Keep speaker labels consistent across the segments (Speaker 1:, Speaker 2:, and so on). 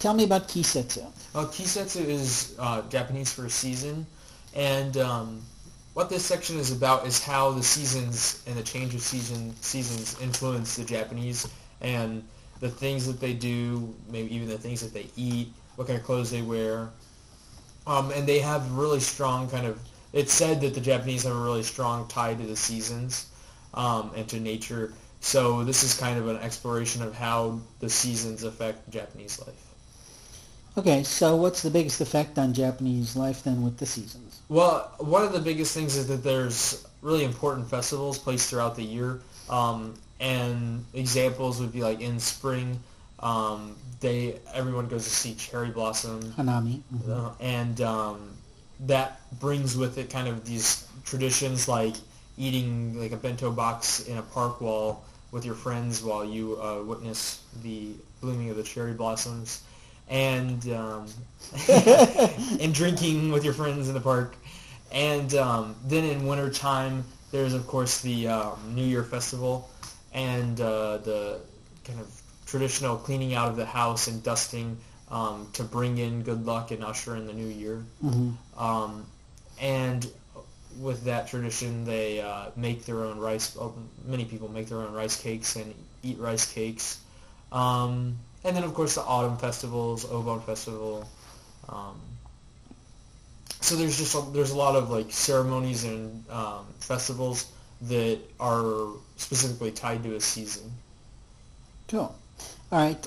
Speaker 1: Tell me about Kisetsu.
Speaker 2: Kisetsu is Japanese for season, and what this section is about is how the seasons and the change of seasons influence the Japanese and the things that they do, maybe even the things that they eat, what kind of clothes they wear. And they have really strong it's said that the Japanese have a really strong tie to the seasons and to nature. So this is kind of an exploration of how the seasons affect Japanese life.
Speaker 1: Okay, so what's the biggest effect on Japanese life then with the seasons?
Speaker 2: Well, one of the biggest things is that there's really important festivals placed throughout the year. And examples would be like in spring, everyone goes to see cherry blossom.
Speaker 1: Hanami.
Speaker 2: And that brings with it kind of these traditions like eating like a bento box in a park with your friends while you witness the blooming of the cherry blossoms. And and drinking with your friends in the park. And then in wintertime, there's, of course, the New Year Festival and the kind of traditional cleaning out of the house and dusting to bring in good luck and usher in the new year. And with that tradition, they make their own rice. Many people make their own rice cakes and eat rice cakes. And then, of course, the autumn festivals, Obon Festival. So there's a lot of like ceremonies and festivals that are specifically tied to a season.
Speaker 1: Cool. All right.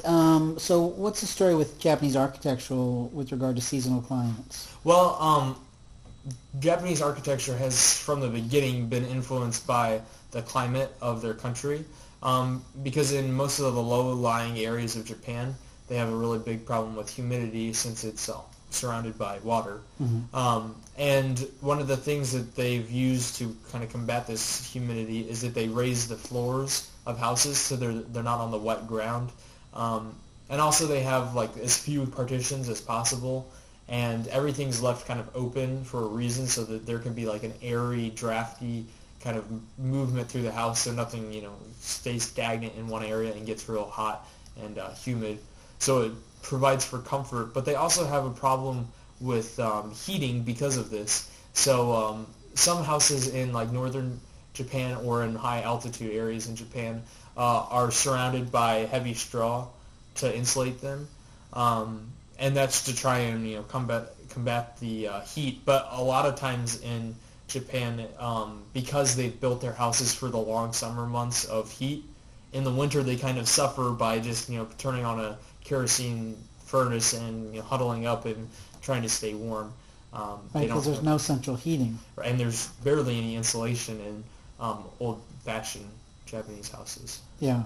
Speaker 1: So what's the story with Japanese architecture with regard to seasonal climates?
Speaker 2: Well, Japanese architecture has, from the beginning, been influenced by the climate of their country. Because in most of the low-lying areas of Japan, they have a really big problem with humidity since it's surrounded by water. And one of the things that they've used to kind of combat this humidity is that they raise the floors of houses so they're not on the wet ground. And also they have like as few partitions as possible, and everything's left kind of open for a reason so that there can be like an airy, drafty kind of movement through the house, so nothing, stays stagnant in one area and gets real hot and humid. So it provides for comfort, but they also have a problem with heating because of this. So some houses in like northern Japan or in high altitude areas in Japan are surrounded by heavy straw to insulate them, and that's to try and combat the heat. But a lot of times in Japan, because they've built their houses for the long summer months of heat, in the winter they kind of suffer by just turning on a kerosene furnace and huddling up and trying to stay warm.
Speaker 1: Right, because there's no central heating.
Speaker 2: And there's barely any insulation in old-fashioned Japanese houses.
Speaker 1: Yeah.